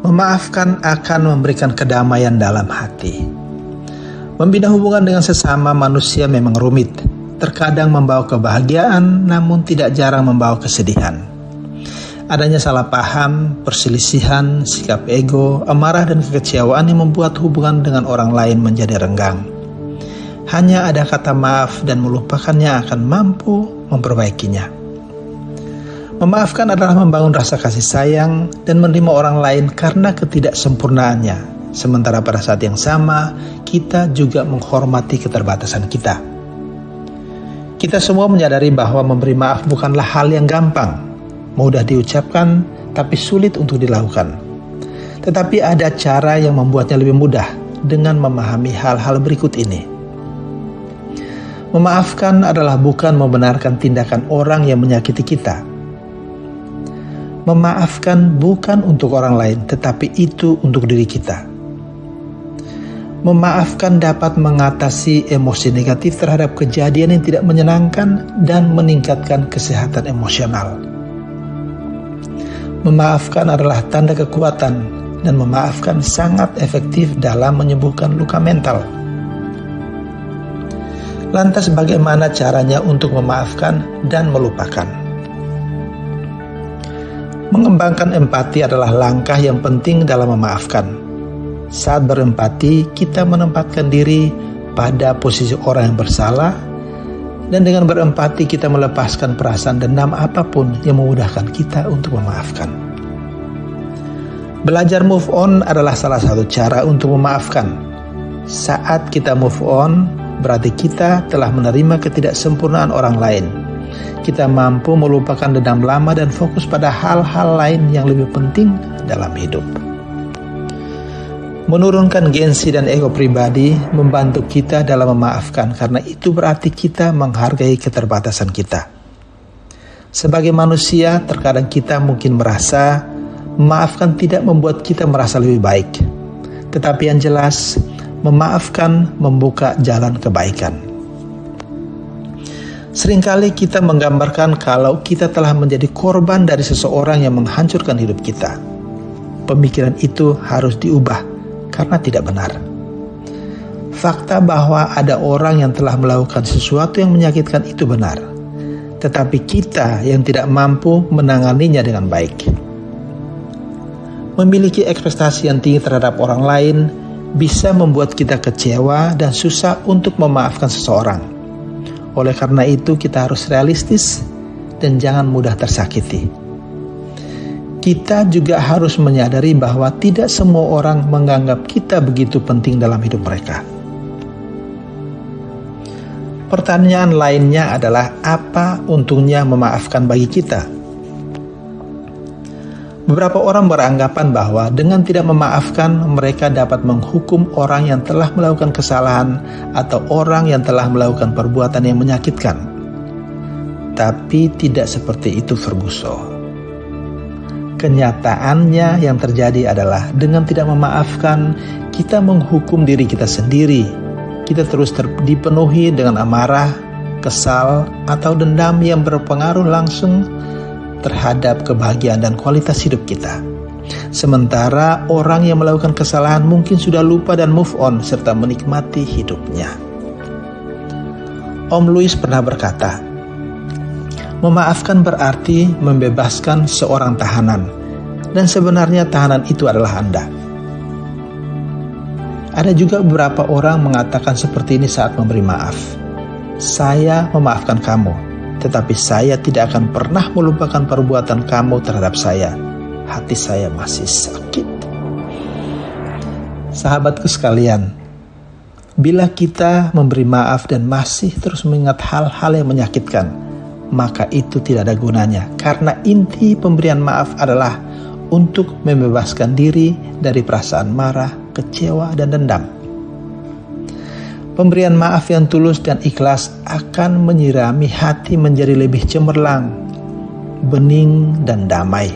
Memaafkan akan memberikan kedamaian dalam hati. Membina hubungan dengan sesama manusia memang rumit. Terkadang membawa kebahagiaan, namun tidak jarang membawa kesedihan. Adanya salah paham, perselisihan, sikap ego, amarah dan kekecewaan yang membuat hubungan dengan orang lain menjadi renggang. Hanya ada kata maaf dan melupakannya akan mampu memperbaikinya. Memaafkan adalah membangun rasa kasih sayang dan menerima orang lain karena ketidaksempurnaannya. Sementara pada saat yang sama, kita juga menghormati keterbatasan kita. Kita semua menyadari bahwa memberi maaf bukanlah hal yang gampang, mudah diucapkan, tapi sulit untuk dilakukan. Tetapi ada cara yang membuatnya lebih mudah dengan memahami hal-hal berikut ini. Memaafkan adalah bukan membenarkan tindakan orang yang menyakiti kita. Memaafkan bukan untuk orang lain, tetapi itu untuk diri kita. Memaafkan dapat mengatasi emosi negatif terhadap kejadian yang tidak menyenangkan dan meningkatkan kesehatan emosional. Memaafkan adalah tanda kekuatan dan memaafkan sangat efektif dalam menyembuhkan luka mental. Lantas bagaimana caranya untuk memaafkan dan melupakan? Mengembangkan empati adalah langkah yang penting dalam memaafkan. Saat berempati, kita menempatkan diri pada posisi orang yang bersalah, dan dengan berempati kita melepaskan perasaan dendam apapun yang memudahkan kita untuk memaafkan. Belajar move on adalah salah satu cara untuk memaafkan. Saat kita move on, berarti kita telah menerima ketidaksempurnaan orang lain. Kita mampu melupakan dendam lama dan fokus pada hal-hal lain yang lebih penting dalam hidup. Menurunkan gengsi dan ego pribadi membantu kita dalam memaafkan, karena itu berarti kita menghargai keterbatasan kita. Sebagai manusia, terkadang kita mungkin merasa memaafkan tidak membuat kita merasa lebih baik. Tetapi yang jelas, memaafkan membuka jalan kebaikan. Seringkali kita menggambarkan kalau kita telah menjadi korban dari seseorang yang menghancurkan hidup kita. Pemikiran itu harus diubah karena tidak benar. Fakta bahwa ada orang yang telah melakukan sesuatu yang menyakitkan itu benar, tetapi kita yang tidak mampu menanganinya dengan baik. Memiliki ekspektasi yang tinggi terhadap orang lain bisa membuat kita kecewa dan susah untuk memaafkan seseorang. Oleh karena itu kita harus realistis dan jangan mudah tersakiti. Kita juga harus menyadari bahwa tidak semua orang menganggap kita begitu penting dalam hidup mereka. Pertanyaan lainnya adalah, apa untungnya memaafkan bagi kita? Beberapa orang beranggapan bahwa dengan tidak memaafkan, mereka dapat menghukum orang yang telah melakukan kesalahan atau orang yang telah melakukan perbuatan yang menyakitkan. Tapi tidak seperti itu, Ferguson. Kenyataannya yang terjadi adalah dengan tidak memaafkan, kita menghukum diri kita sendiri. Kita terus dipenuhi dengan amarah, kesal, atau dendam yang berpengaruh langsung terhadap kebahagiaan dan kualitas hidup kita. Sementara orang yang melakukan kesalahan mungkin sudah lupa dan move on serta menikmati hidupnya. Om Louis pernah berkata, memaafkan berarti membebaskan seorang tahanan, dan sebenarnya tahanan itu adalah Anda. Ada juga beberapa orang mengatakan seperti ini saat memberi maaf. Saya memaafkan kamu, tetapi saya tidak akan pernah melupakan perbuatan kamu terhadap saya. Hati saya masih sakit. Sahabatku sekalian, bila kita memberi maaf dan masih terus mengingat hal-hal yang menyakitkan, maka itu tidak ada gunanya. Karena inti pemberian maaf adalah untuk membebaskan diri dari perasaan marah, kecewa, dan dendam. Pemberian maaf yang tulus dan ikhlas akan menyirami hati menjadi lebih cemerlang, bening, dan damai.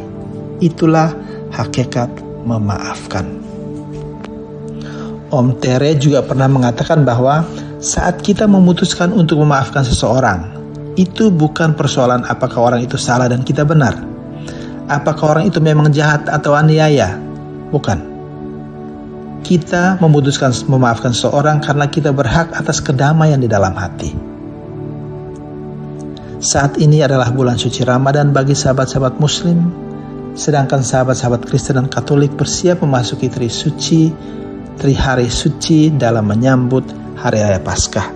Itulah hakikat memaafkan. Om Tere juga pernah mengatakan bahwa saat kita memutuskan untuk memaafkan seseorang, itu bukan persoalan apakah orang itu salah dan kita benar. Apakah orang itu memang jahat atau aniaya. Bukan. Kita memutuskan memaafkan seseorang karena kita berhak atas kedamaian di dalam hati. Saat ini adalah bulan suci Ramadan bagi sahabat-sahabat Muslim, sedangkan sahabat-sahabat Kristen dan Katolik bersiap memasuki tri hari suci dalam menyambut Hari Raya Paskah.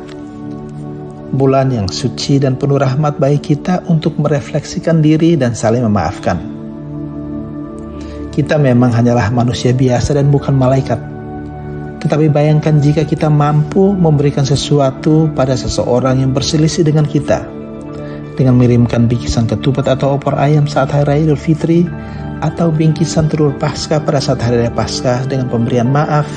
Bulan yang suci dan penuh rahmat bagi kita untuk merefleksikan diri dan saling memaafkan. Kita memang hanyalah manusia biasa dan bukan malaikat. Tetapi bayangkan jika kita mampu memberikan sesuatu pada seseorang yang berselisih dengan kita, dengan mengirimkan bingkisan ketupat atau opor ayam saat Hari Raya Idul Fitri, atau bingkisan telur Paskah pada saat Hari Raya Paskah dengan pemberian maaf.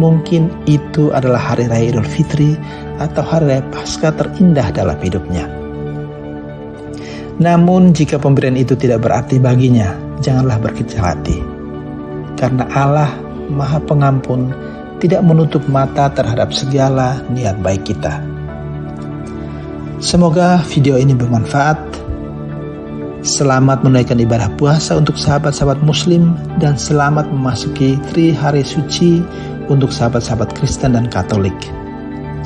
Mungkin itu adalah Hari Raya Idul Fitri atau Hari Raya Paskah terindah dalam hidupnya. Namun jika pemberian itu tidak berarti baginya, janganlah berkecil hati. Karena Allah Maha Pengampun tidak menutup mata terhadap segala niat baik kita. Semoga video ini bermanfaat. Selamat menunaikan ibadah puasa untuk sahabat-sahabat Muslim dan selamat memasuki tri hari suci untuk sahabat-sahabat Kristen dan Katolik.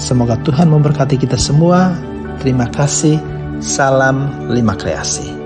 Semoga Tuhan memberkati kita semua. Terima kasih. Salam 5 Kreasi.